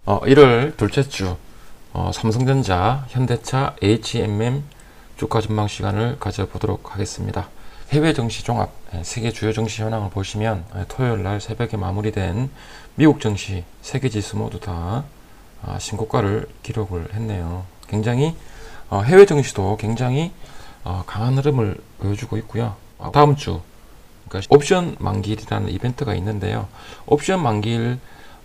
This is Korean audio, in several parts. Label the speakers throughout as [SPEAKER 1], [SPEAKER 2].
[SPEAKER 1] 1월 둘째 주 삼성전자, 현대차, HMM 주가 전망 시간을 가져보도록 하겠습니다. 해외 증시 종합, 세계 주요 증시 현황을 보시면 토요일 날 새벽에 마무리된 미국 증시, 세계 지수 모두 다 신고가를 기록을 했네요. 굉장히 해외 증시도 굉장히 강한 흐름을 보여주고 있고요. 다음 주 그러니까 옵션 만기일이라는 이벤트가 있는데요. 옵션 만기일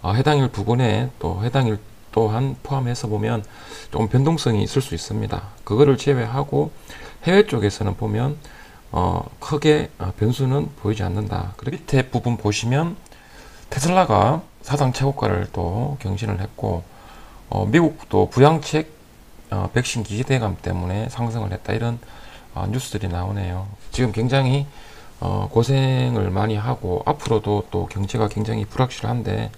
[SPEAKER 1] 해당일 부분에 또 해당일 또한 포함해서 보면 좀 변동성이 있을 수 있습니다. 그거를 제외하고 해외 쪽에서는 보면 크게 변수는 보이지 않는다. 그리고 밑에 부분 보시면 테슬라가 사상 최고가를 또 경신을 했고 미국도 부양책 백신 기대감 때문에 상승을 했다, 이런 뉴스들이 나오네요. 지금 굉장히 고생을 많이 하고 앞으로도 또 경제가 굉장히 불확실한데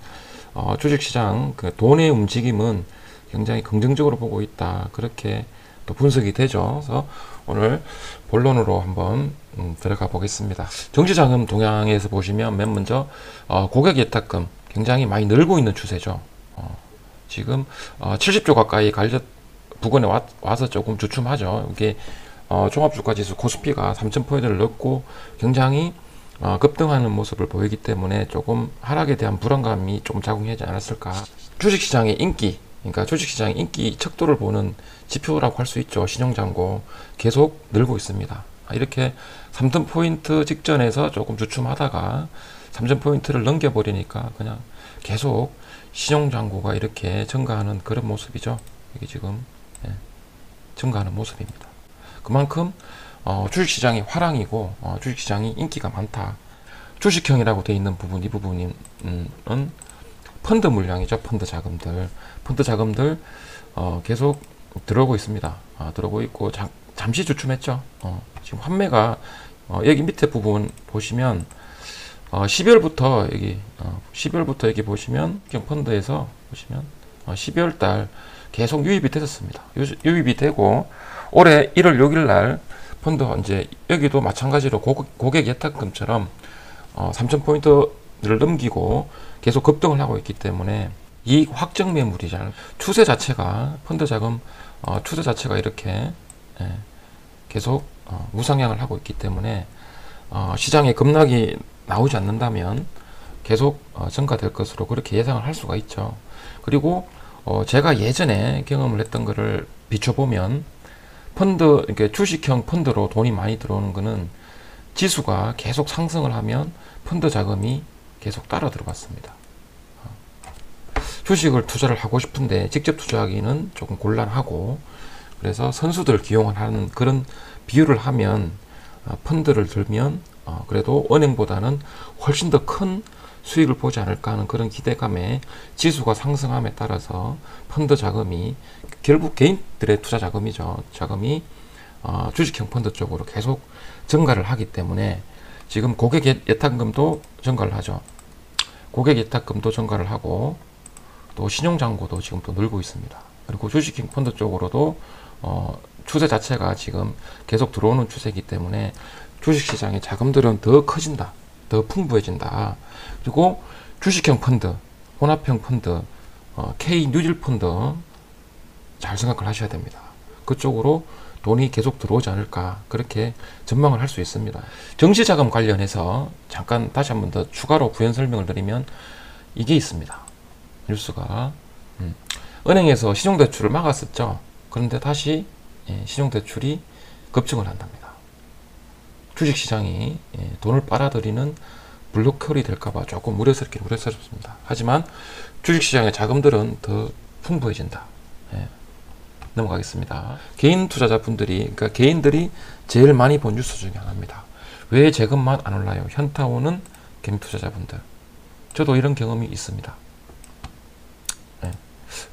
[SPEAKER 1] 주식시장 그 돈의 움직임은 굉장히 긍정적으로 보고 있다, 그렇게 또 분석이 되죠. 그래서 오늘 본론으로 한번 들어가 보겠습니다. 정시자금 동향에서 보시면 맨 먼저 고객 예탁금 굉장히 많이 늘고 있는 추세죠. 지금 70조 가까이 갈렸 부근에 와서 조금 주춤하죠. 이게 종합주가지수 코스피가 3,000포인트를 넣고 굉장히 급등하는 모습을 보이기 때문에 조금 하락에 대한 불안감이 조금 작용하지 않았을까. 주식시장의 인기, 그러니까 주식시장의 인기 척도를 보는 지표라고 할 수 있죠. 신용잔고 계속 늘고 있습니다. 이렇게 3,000포인트 직전에서 조금 주춤하다가 3,000포인트를 넘겨버리니까 그냥 계속 신용잔고가 이렇게 증가하는 그런 모습이죠. 이게 지금 증가하는 모습입니다. 그만큼 주식시장이 화랑이고 주식시장이 인기가 많다. 주식형이라고 되어 있는 부분, 이 부분은 펀드 물량이죠. 펀드 자금들 계속 들어오고 있습니다. 들어오고 있고 잠시 주춤했죠. 지금 환매가 여기 밑에 부분 보시면 12월부터 여기 보시면 펀드에서 보시면 12월 달 계속 유입이 됐었습니다. 유입이 되고 올해 1월 6일 날 펀드 이제 여기도 마찬가지로 고객 예탁금처럼 3,000포인트를 넘기고 계속 급등을 하고 있기 때문에 이 확정 매물이잖아요. 추세 자체가 펀드 자금 추세 자체가 이렇게 계속 무상향을 하고 있기 때문에 시장에 급락이 나오지 않는다면 계속 증가될 것으로 그렇게 예상을 할 수가 있죠. 그리고 제가 예전에 경험을 했던 거를 비춰보면 펀드, 이렇게 주식형 펀드로 돈이 많이 들어오는 거는 지수가 계속 상승을 하면 펀드 자금이 계속 따라 들어갔습니다. 주식을 투자를 하고 싶은데 직접 투자하기는 조금 곤란하고, 그래서 선수들 기용을 하는 그런 비율을 하면 펀드를 들면 그래도 은행보다는 훨씬 더 큰 수익을 보지 않을까 하는 그런 기대감에 지수가 상승함에 따라서 펀드 자금이 결국 개인들의 투자 자금이죠. 자금이 주식형 펀드 쪽으로 계속 증가를 하기 때문에 지금 고객 예탁금도 증가를 하죠. 고객 예탁금도 증가를 하고 또 신용잔고도 지금 또 늘고 있습니다. 그리고 주식형 펀드 쪽으로도 추세 자체가 지금 계속 들어오는 추세이기 때문에 주식시장의 자금들은 더 커진다, 더 풍부해진다. 그리고 주식형 펀드, 혼합형 펀드, K 뉴질 펀드 잘 생각을 하셔야 됩니다. 그쪽으로 돈이 계속 들어오지 않을까, 그렇게 전망을 할 수 있습니다. 정시자금 관련해서 잠깐 다시 한번 더 추가로 부연 설명을 드리면 이게 있습니다. 뉴스가 은행에서 신용대출을 막았었죠. 그런데 다시 신용대출이 급증을 한답니다. 주식시장이 돈을 빨아들이는 블록홀이 될까봐 조금 우려스럽습니다. 하지만 주식시장의 자금들은 더 풍부해진다. 넘어가겠습니다. 개인 투자자분들이, 그러니까 개인들이 제일 많이 본 뉴스 중에 하나입니다. 왜 재금만 안 올라요? 현타 오는 개인 투자자분들. 저도 이런 경험이 있습니다.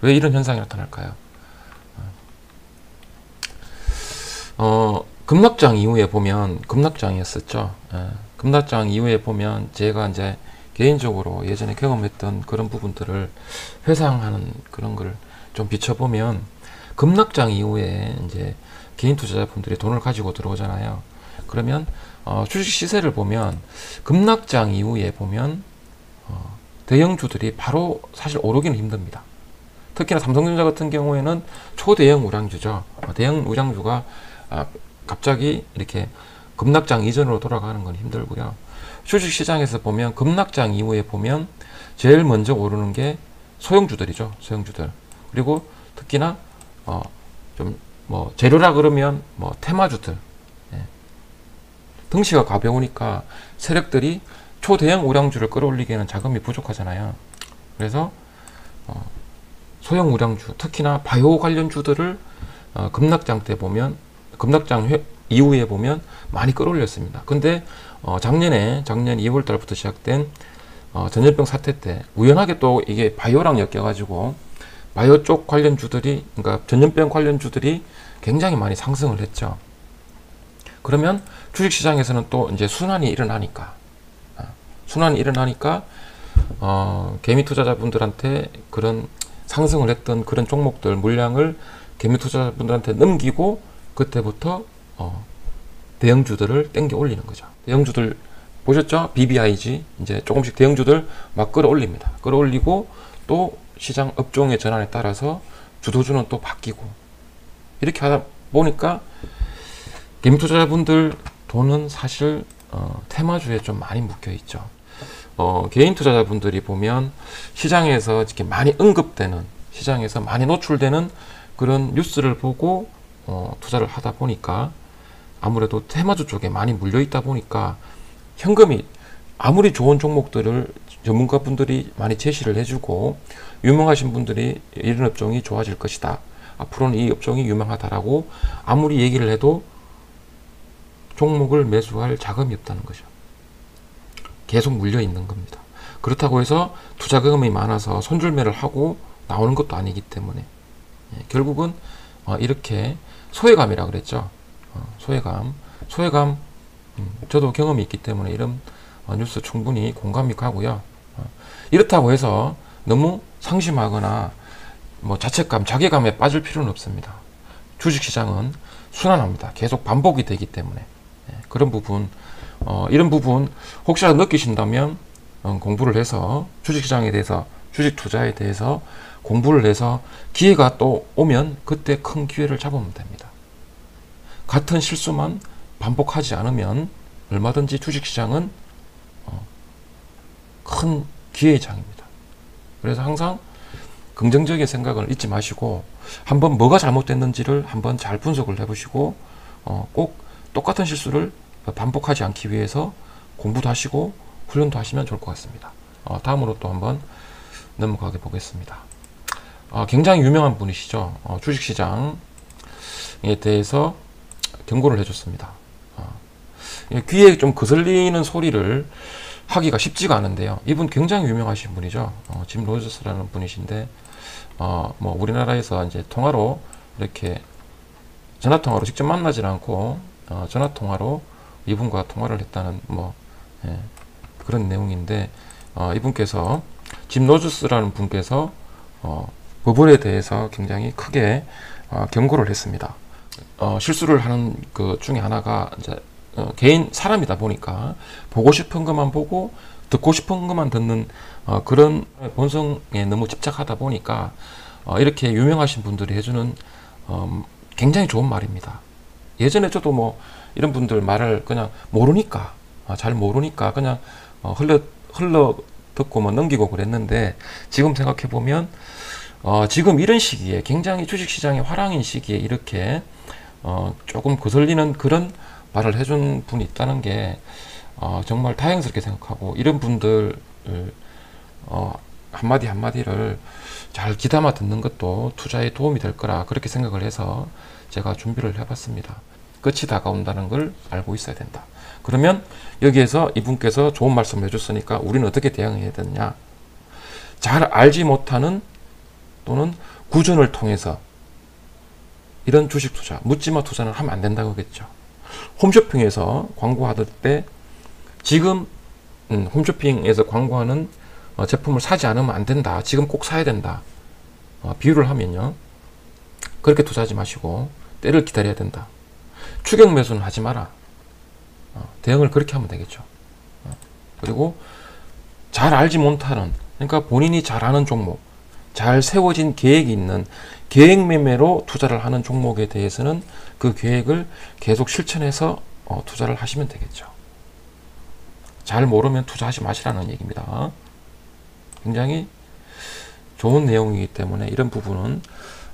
[SPEAKER 1] 왜 이런 현상이 나타날까요? 급락장 이후에 보면, 급락장이었었죠. 급락장 이후에 보면 제가 이제 개인적으로 예전에 경험했던 그런 부분들을 회상하는 그런 걸 좀 비춰보면, 급락장 이후에 이제 개인 투자자분들이 돈을 가지고 들어오잖아요. 그러면 주식 시세를 보면 급락장 이후에 보면 대형주들이 바로 사실 오르기는 힘듭니다. 특히나 삼성전자 같은 경우에는 초대형 우량주죠. 대형 우량주가 갑자기 이렇게 급락장 이전으로 돌아가는 건 힘들고요. 주식시장에서 보면 급락장 이후에 보면 제일 먼저 오르는 게 소형주들이죠. 소형주들. 그리고 특히나 좀 뭐 재료라 그러면 뭐 테마주들. 예. 등치가 가벼우니까 세력들이 초대형 우량주를 끌어올리기에는 자금이 부족하잖아요. 그래서 소형 우량주, 특히나 바이오 관련주들을 급락장 때 보면, 급락장 이후에 보면 많이 끌어올렸습니다. 근데 작년 2월 달부터 시작된 전염병 사태 때 우연하게 또 이게 바이오랑 엮여가지고 바이오 쪽 관련주들이, 그러니까 전염병 관련주들이 굉장히 많이 상승을 했죠. 그러면 주식시장에서는 또 이제 순환이 일어나니까 개미 투자자분들한테 그런 상승을 했던 그런 종목들 물량을 개미 투자자분들한테 넘기고 그때부터 대형주들을 땡겨 올리는 거죠. 대형주들 보셨죠? BBIG 이제 조금씩 대형주들 막 끌어올립니다. 끌어올리고 또 시장 업종의 전환에 따라서 주도주는 또 바뀌고 이렇게 하다 보니까 개미 투자자분들 돈은 사실 테마주에 좀 많이 묶여 있죠. 개인 투자자분들이 보면 시장에서 이렇게 많이 언급되는, 시장에서 많이 노출되는 그런 뉴스를 보고 투자를 하다 보니까 아무래도 테마주 쪽에 많이 물려 있다 보니까 현금이 아무리 좋은 종목들을 전문가분들이 많이 제시를 해주고 유명하신 분들이 이런 업종이 좋아질 것이다, 앞으로는 이 업종이 유명하다라고 아무리 얘기를 해도 종목을 매수할 자금이 없다는 거죠. 계속 물려 있는 겁니다. 그렇다고 해서 투자금이 많아서 손절매를 하고 나오는 것도 아니기 때문에 결국은 이렇게 소외감이라 그랬죠. 소외감 저도 경험이 있기 때문에 이런 뉴스 충분히 공감이 가고요. 이렇다고 해서 너무 상심하거나 뭐 자책감, 자괴감에 빠질 필요는 없습니다. 주식시장은 순환합니다. 계속 반복이 되기 때문에 그런 부분, 이런 부분 혹시라도 느끼신다면 공부를 해서 주식시장에 대해서, 주식 투자에 대해서 공부를 해서 기회가 또 오면 그때 큰 기회를 잡으면 됩니다. 같은 실수만 반복하지 않으면 얼마든지 주식시장은 큰 기회의 장입니다. 그래서 항상 긍정적인 생각을 잊지 마시고 한번 뭐가 잘못됐는지를 한번 잘 분석을 해보시고 꼭 똑같은 실수를 반복하지 않기 위해서 공부도 하시고 훈련도 하시면 좋을 것 같습니다. 다음으로 또 한번 넘어가게 보겠습니다. 굉장히 유명한 분이시죠. 주식시장에 대해서 경고를 해줬습니다. 귀에 좀 거슬리는 소리를 하기가 쉽지가 않은데요. 이분 굉장히 유명하신 분이죠. 짐 로저스라는 분이신데, 뭐 우리나라에서 이제 통화로 이렇게 전화통화로 직접 만나지 않고 전화통화로 이분과 통화를 했다는 그런 내용인데, 이분께서 짐 로저스라는 분께서 버블에 대해서 굉장히 크게 경고를 했습니다. 실수를 하는 그 중에 하나가 이제 개인 사람이다 보니까 보고 싶은 것만 보고 듣고 싶은 것만 듣는 그런 본성에 너무 집착하다 보니까 이렇게 유명하신 분들이 해주는 굉장히 좋은 말입니다. 예전에 저도 뭐 이런 분들 말을 그냥 모르니까 잘 모르니까 그냥 흘러 듣고 뭐 넘기고 그랬는데, 지금 생각해 보면 지금 이런 시기에, 굉장히 주식시장의 화랑인 시기에 이렇게 조금 거슬리는 그런 말을 해준 분이 있다는 게 정말 다행스럽게 생각하고, 이런 분들 한마디 한마디를 잘 귀담아 듣는 것도 투자에 도움이 될 거라 그렇게 생각을 해서 제가 준비를 해봤습니다. 끝이 다가온다는 걸 알고 있어야 된다. 그러면 여기에서 이분께서 좋은 말씀을 해줬으니까 우리는 어떻게 대응해야 되느냐, 잘 알지 못하는 또는 구전을 통해서 이런 주식 투자, 묻지마 투자는 하면 안 된다고 했죠. 홈쇼핑에서 광고하던 때 지금 홈쇼핑에서 광고하는 제품을 사지 않으면 안 된다, 지금 꼭 사야 된다, 비유를 하면요, 그렇게 투자하지 마시고 때를 기다려야 된다. 추격 매수는 하지 마라. 대응을 그렇게 하면 되겠죠. 그리고 잘 알지 못하는, 그러니까 본인이 잘 아는 종목, 잘 세워진 계획이 있는 계획 매매로 투자를 하는 종목에 대해서는 그 계획을 계속 실천해서 투자를 하시면 되겠죠. 잘 모르면 투자하지 마시라는 얘기입니다. 굉장히 좋은 내용이기 때문에 이런 부분은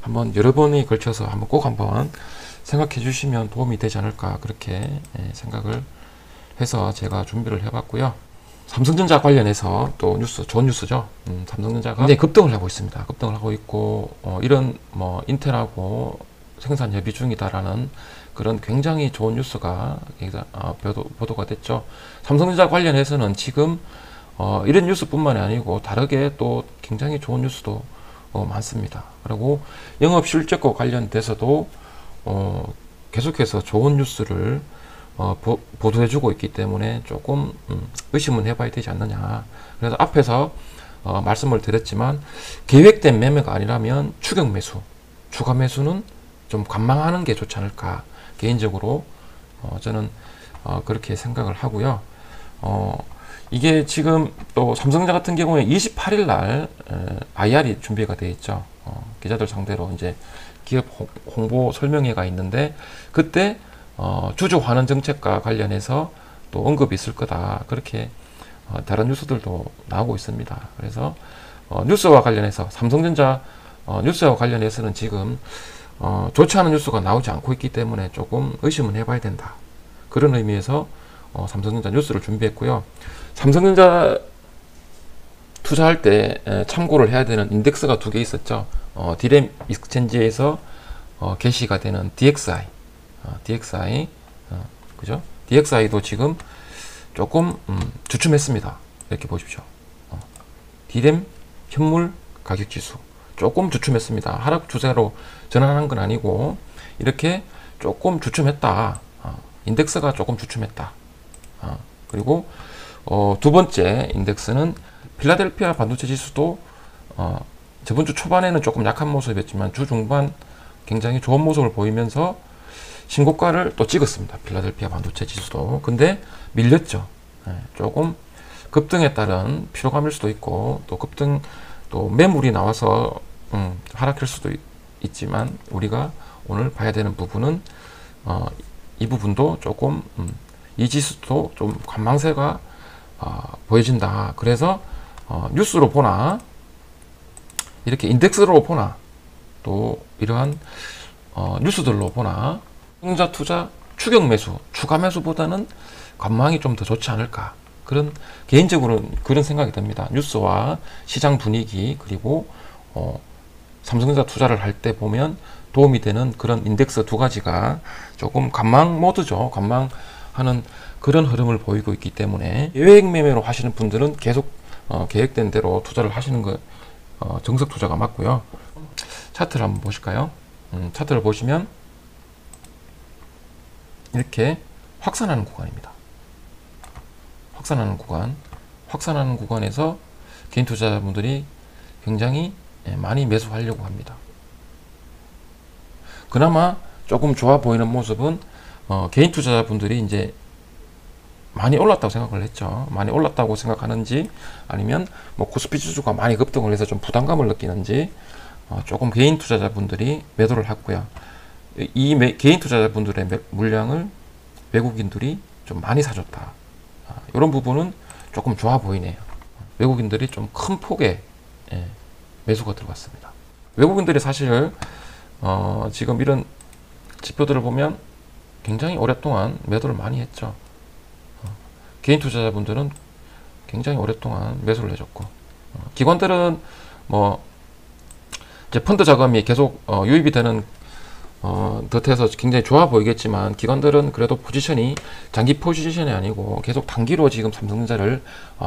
[SPEAKER 1] 한번 여러 번에 걸쳐서 한번 꼭 한번 생각해 주시면 도움이 되지 않을까 그렇게 생각을 해서 제가 준비를 해봤고요. 삼성전자 관련해서 또 뉴스, 좋은 뉴스죠. 삼성전자가 굉장히 급등을 하고 있습니다. 급등을 하고 있고 이런 뭐 인텔하고 생산 협의 중이다라는 그런 굉장히 좋은 뉴스가 보도가 됐죠. 삼성전자 관련해서는 지금 이런 뉴스뿐만이 아니고 다르게 또 굉장히 좋은 뉴스도 많습니다. 그리고 영업 실적과 관련돼서도 계속해서 좋은 뉴스를 보도해주고 있기 때문에 조금 의심은 해봐야 되지 않느냐. 그래서 앞에서 말씀을 드렸지만 계획된 매매가 아니라면 추격 매수, 추가 매수는 좀 관망하는 게 좋지 않을까. 개인적으로 저는 그렇게 생각을 하고요. 이게 지금 또 삼성전자 같은 경우에 28일 날 IR이 준비가 되어 있죠. 기자들 상대로 이제 기업 홍보 설명회가 있는데 그때 주주 환원 정책과 관련해서 또 언급이 있을 거다. 그렇게 다른 뉴스들도 나오고 있습니다. 그래서 뉴스와 관련해서 삼성전자 뉴스와 관련해서는 지금 좋지 않은 뉴스가 나오지 않고 있기 때문에 조금 의심은 해봐야 된다. 그런 의미에서 삼성전자 뉴스를 준비했고요. 삼성전자 투자할 때 참고를 해야 되는 인덱스가 두 개 있었죠. 디램 익스체인지에서 게시가 되는 DXI, 그죠? DXI도 지금 조금 주춤했습니다. 이렇게 보십시오. 디램 현물 가격 지수 조금 주춤했습니다. 하락 추세로 전환한 건 아니고 이렇게 조금 주춤했다. 인덱스가 조금 주춤했다. 그리고 두 번째 인덱스는 필라델피아 반도체 지수도 저번 주 초반에는 조금 약한 모습이었지만 주 중반 굉장히 좋은 모습을 보이면서 신고가를 또 찍었습니다. 필라델피아 반도체 지수도. 근데 밀렸죠. 조금 급등에 따른 피로감일 수도 있고 또 급등 또 매물이 나와서 하락할 수도 있지만 우리가 오늘 봐야 되는 부분은 이 부분도 조금 이 지수도 좀 관망세가 보여진다. 그래서 뉴스로 보나 이렇게 인덱스로 보나 또 이러한 뉴스들로 보나 투자 투자 추격 매수, 추가 매수보다는 관망이 좀 더 좋지 않을까. 그런 개인적으로 그런 생각이 듭니다. 뉴스와 시장 분위기 그리고 삼성전자 투자를 할 때 보면 도움이 되는 그런 인덱스 두 가지가 조금 관망 모드죠. 관망하는 그런 흐름을 보이고 있기 때문에 계획 매매로 하시는 분들은 계속 계획된 대로 투자를 하시는 거 정석 투자가 맞고요. 차트를 한번 보실까요? 차트를 보시면 이렇게 확산하는 구간입니다. 확산하는 구간에서 개인 투자자분들이 굉장히 많이 매수하려고 합니다. 그나마 조금 좋아 보이는 모습은 개인 투자자분들이 이제 많이 올랐다고 생각을 했죠. 많이 올랐다고 생각하는지 아니면 뭐 코스피 지수가 많이 급등을 해서 좀 부담감을 느끼는지 조금 개인 투자자분들이 매도를 했고요. 이 개인 투자자분들의 물량을 외국인들이 좀 많이 사줬다. 이런 부분은 조금 좋아 보이네요. 외국인들이 좀 큰 폭의 매수가 들어갔습니다. 외국인들이 사실 지금 이런 지표들을 보면 굉장히 오랫동안 매도를 많이 했죠. 개인 투자자분들은 굉장히 오랫동안 매수를 해줬고 기관들은 뭐 이제 펀드 자금이 계속 유입이 되는 듯해서 굉장히 좋아 보이겠지만 기관들은 그래도 포지션이 장기 포지션이 아니고 계속 단기로 지금 삼성전자를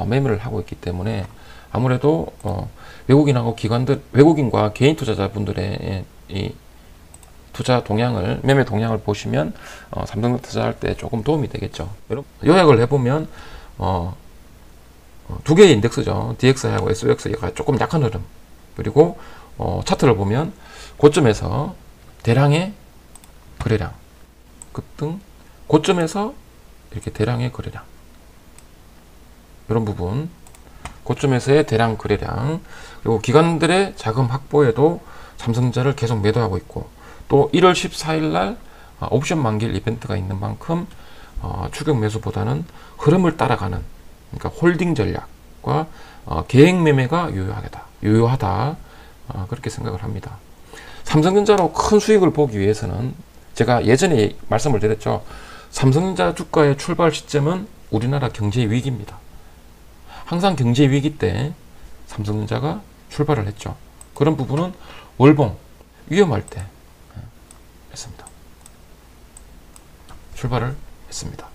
[SPEAKER 1] 매매를 하고 있기 때문에 아무래도 외국인하고 외국인과 개인 투자자분들의 이 투자 동향을 매매 동향을 보시면 삼성전자 투자할 때 조금 도움이 되겠죠. 요약을 해보면 두 개의 인덱스죠. DXI하고 SOX가 조금 약한 흐름 그리고 차트를 보면 고점에서 대량의 거래량 급등 고점에서 이렇게 대량의 거래량 이런 부분 고점에서의 대량 거래량, 그리고 기관들의 자금 확보에도 삼성전자를 계속 매도하고 있고, 또 1월 14일 날 옵션 만기일 이벤트가 있는 만큼 추격 매수보다는 흐름을 따라가는, 그러니까 홀딩 전략과 계획 매매가 유효하다, 그렇게 생각을 합니다. 삼성전자로 큰 수익을 보기 위해서는 제가 예전에 말씀을 드렸죠. 삼성전자 주가의 출발 시점은 우리나라 경제 위기입니다. 항상 경제 위기 때 삼성전자가 출발을 했죠. 그런 부분은 월봉 위험할 때 했습니다. 출발을 했습니다.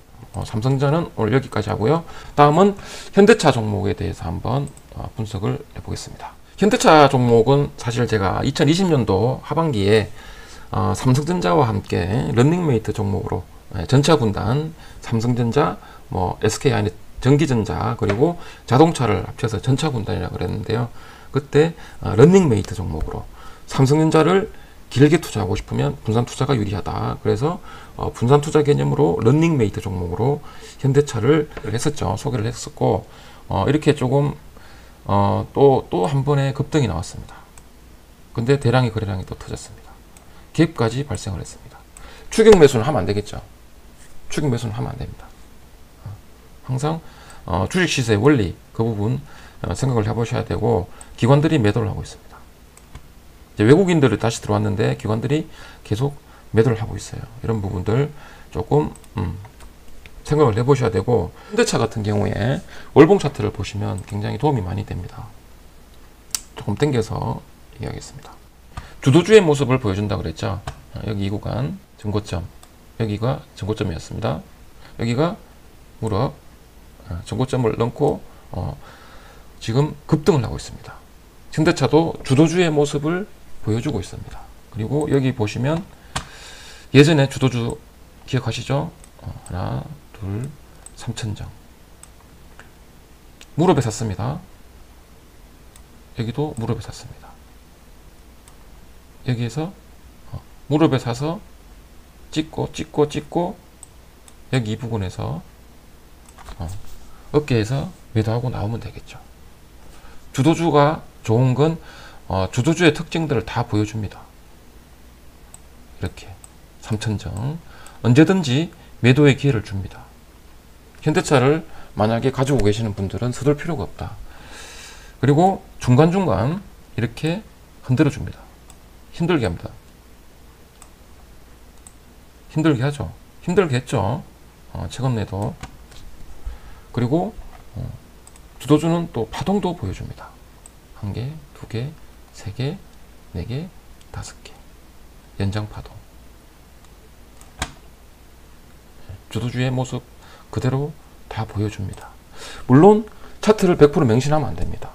[SPEAKER 1] 삼성전자는 오늘 여기까지 하고요. 다음은 현대차 종목에 대해서 한번 분석을 해보겠습니다. 현대차 종목은 사실 제가 2020년도 하반기에 삼성전자와 함께 런닝메이트 종목으로 전차군단, 삼성전자, SK 전기전자, 그리고 자동차를 합쳐서 전차군단이라고 그랬는데요. 그때 런닝메이트 종목으로 삼성전자를 길게 투자하고 싶으면 분산 투자가 유리하다. 그래서 분산 투자 개념으로 런닝메이트 종목으로 현대차를 했었죠. 소개를 했었고, 이렇게 조금 또 한 번의 급등이 나왔습니다. 근데 대량의 거래량이 또 터졌습니다. 갭까지 발생을 했습니다. 추격 매수는 하면 안 되겠죠. 추격 매수는 하면 안 됩니다. 항상 주식 시세의 원리, 그 부분 생각을 해보셔야 되고, 기관들이 매도를 하고 있습니다. 이제 외국인들이 다시 들어왔는데 기관들이 계속 매도를 하고 있어요. 이런 부분들 조금 생각을 해보셔야 되고, 현대차 같은 경우에 월봉 차트를 보시면 굉장히 도움이 많이 됩니다. 조금 당겨서 얘기하겠습니다. 주도주의 모습을 보여준다 그랬죠. 여기 이 구간 전고점, 여기가 전고점이었습니다. 여기가 무릎, 전고점을 넣고 지금 급등을 하고 있습니다. 현대차도 주도주의 모습을 보여주고 있습니다. 그리고 여기 보시면 예전에 주도주 기억하시죠? 하나, 둘, 삼천정. 무릎에 샀습니다. 여기도 무릎에 샀습니다. 여기에서 무릎에 사서 찍고 여기 이 부분에서 어깨에서 매도하고 나오면 되겠죠. 주도주가 좋은 건 주도주의 특징들을 다 보여줍니다. 이렇게 삼천정 언제든지 매도의 기회를 줍니다. 현대차를 만약에 가지고 계시는 분들은 서둘 필요가 없다. 그리고 중간중간 이렇게 흔들어 줍니다. 힘들게 합니다. 힘들게 하죠. 힘들게 했죠. 최근에도. 그리고 주도주는 또 파동도 보여줍니다. 1개, 2개, 3개, 4개, 5개. 연장 파동. 주도주의 모습 그대로 다 보여줍니다. 물론 차트를 100% 맹신하면 안 됩니다.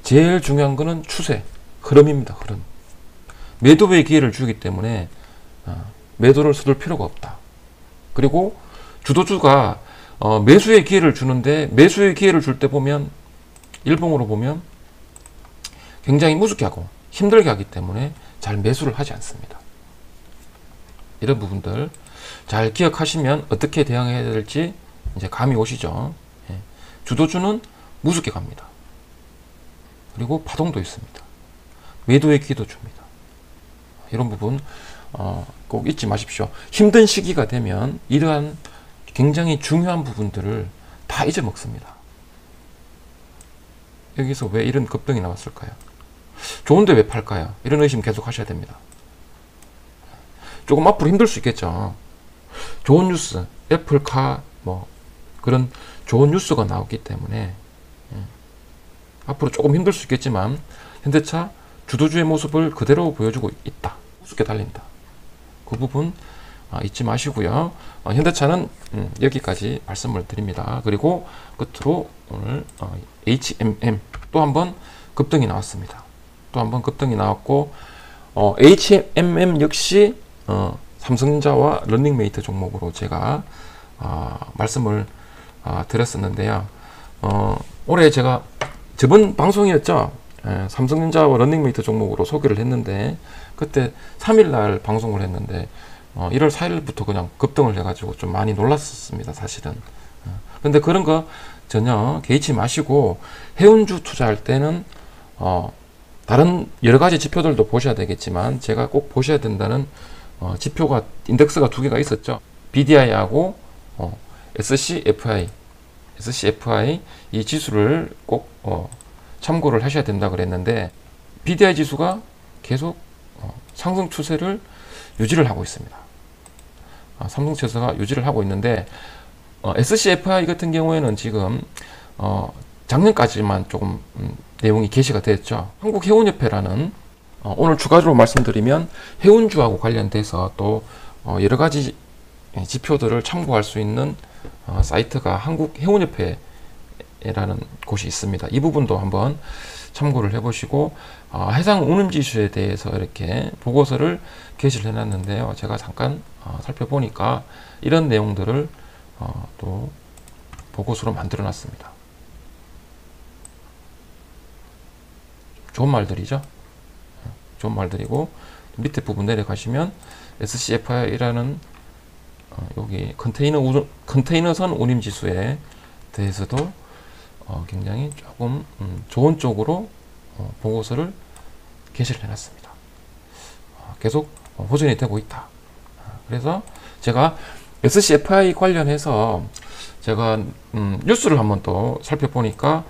[SPEAKER 1] 제일 중요한 거는 추세, 흐름입니다. 흐름. 매도의 기회를 주기 때문에 매도를 서둘 필요가 없다. 그리고 주도주가 매수의 기회를 주는데, 매수의 기회를 줄 때 보면 일봉으로 보면 굉장히 무섭게 하고 힘들게 하기 때문에 잘 매수를 하지 않습니다. 이런 부분들 잘 기억하시면 어떻게 대응해야 될지 이제 감이 오시죠. 주도주는 무섭게 갑니다. 그리고 파동도 있습니다. 매도의 기회도 줍니다. 이런 부분 꼭 잊지 마십시오. 힘든 시기가 되면 이러한 굉장히 중요한 부분들을 다 잊어먹습니다. 여기서 왜 이런 급등이 나왔을까요? 좋은데 왜 팔까요? 이런 의심 계속 하셔야 됩니다. 조금 앞으로 힘들 수 있겠죠. 좋은 뉴스, 애플카 그런 좋은 뉴스가 나왔기 때문에 앞으로 조금 힘들 수 있겠지만 현대차 주도주의 모습을 그대로 보여주고 있다. 우습게 달린다. 그 부분 잊지 마시고요. 현대차는 여기까지 말씀을 드립니다. 그리고 끝으로 오늘 HMM 또 한번 급등이 나왔습니다. 또 한번 급등이 나왔고, HMM 역시 삼성전자와 런닝메이트 종목으로 제가 말씀을 드렸었는데요. 올해 제가 저번 방송이었죠. 삼성전자와 런닝메이트 종목으로 소개를 했는데, 그때 3일날 방송을 했는데 1월 4일부터 그냥 급등을 해가지고 좀 많이 놀랐었습니다. 사실은. 근데 그런 거 전혀 개의치 마시고 해운주 투자할 때는 다른 여러 가지 지표들도 보셔야 되겠지만 제가 꼭 보셔야 된다는 지표가 인덱스가 두 개가 있었죠. BDI하고 SCFI 이 지수를 꼭 참고를 하셔야 된다 그랬는데 BDI 지수가 계속 상승 추세를 유지를 하고 있습니다. 상승 추세가 유지를 하고 있는데 SCFI 같은 경우에는 지금 작년까지만 조금 내용이 게시가 됐죠. 한국해운협회라는 오늘 추가적으로 말씀드리면 해운주하고 관련돼서 또 여러 가지 지표들을 참고할 수 있는 사이트가 한국해운협회라는 곳이 있습니다. 이 부분도 한번 참고를 해보시고 해상 운임지수에 대해서 이렇게 보고서를 게시를 해놨는데요. 제가 잠깐 살펴보니까 이런 내용들을 또 보고서로 만들어놨습니다. 좋은 말들이죠. 좋은 말들이고 밑에 부분 내려가시면 SCFI라는 여기 컨테이너선 운임지수에 대해서도 굉장히 조금 좋은 쪽으로 보고서를 게시를 해놨습니다. 계속 호전이 되고 있다. 그래서 제가 SCFI 관련해서 제가 뉴스를 한번 또 살펴보니까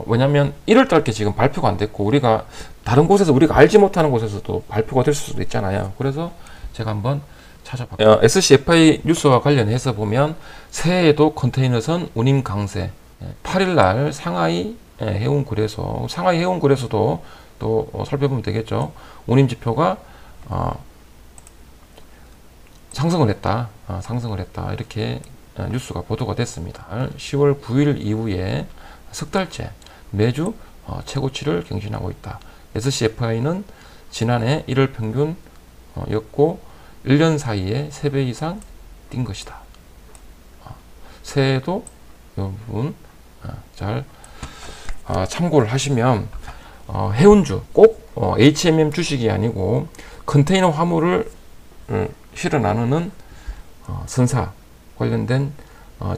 [SPEAKER 1] 왜냐면 1월달께 지금 발표가 안 됐고 우리가 다른 곳에서 우리가 알지 못하는 곳에서도 발표가 될 수도 있잖아요. 그래서 제가 한번 찾아봤어요. SCFI 뉴스와 관련해서 보면 새해에도 컨테이너선 운임 강세 8일날 상하이 해운거래소도 또 살펴보면 되겠죠. 운임 지표가 상승을 했다 이렇게 뉴스가 보도가 됐습니다. 10월 9일 이후에 석 달째 매주 최고치를 경신하고 있다. SCFI는 지난해 1월 평균이었고 1년 사이에 3배 이상 뛴 것이다. 새해에도 이 부분 잘 참고를 하시면 해운주 꼭 HMM 주식이 아니고 컨테이너 화물을 실어 나누는 선사 관련된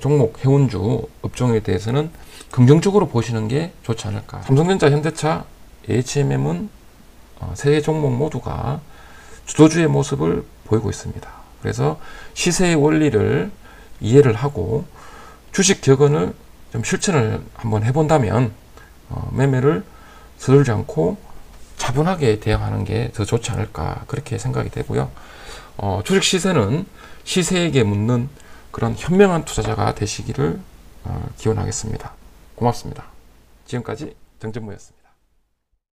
[SPEAKER 1] 종목 해운주 업종에 대해서는 긍정적으로 보시는 게 좋지 않을까. 삼성전자, 현대차, HMM은 세 종목 모두가 주도주의 모습을 보이고 있습니다. 그래서 시세의 원리를 이해를 하고 주식 격언을 좀 실천을 한번 해본다면 매매를 서둘지 않고 차분하게 대응하는 게 더 좋지 않을까 그렇게 생각이 되고요. 주식 시세는 시세에게 묻는 그런 현명한 투자자가 되시기를 기원하겠습니다. 고맙습니다. 지금까지 정전무였습니다.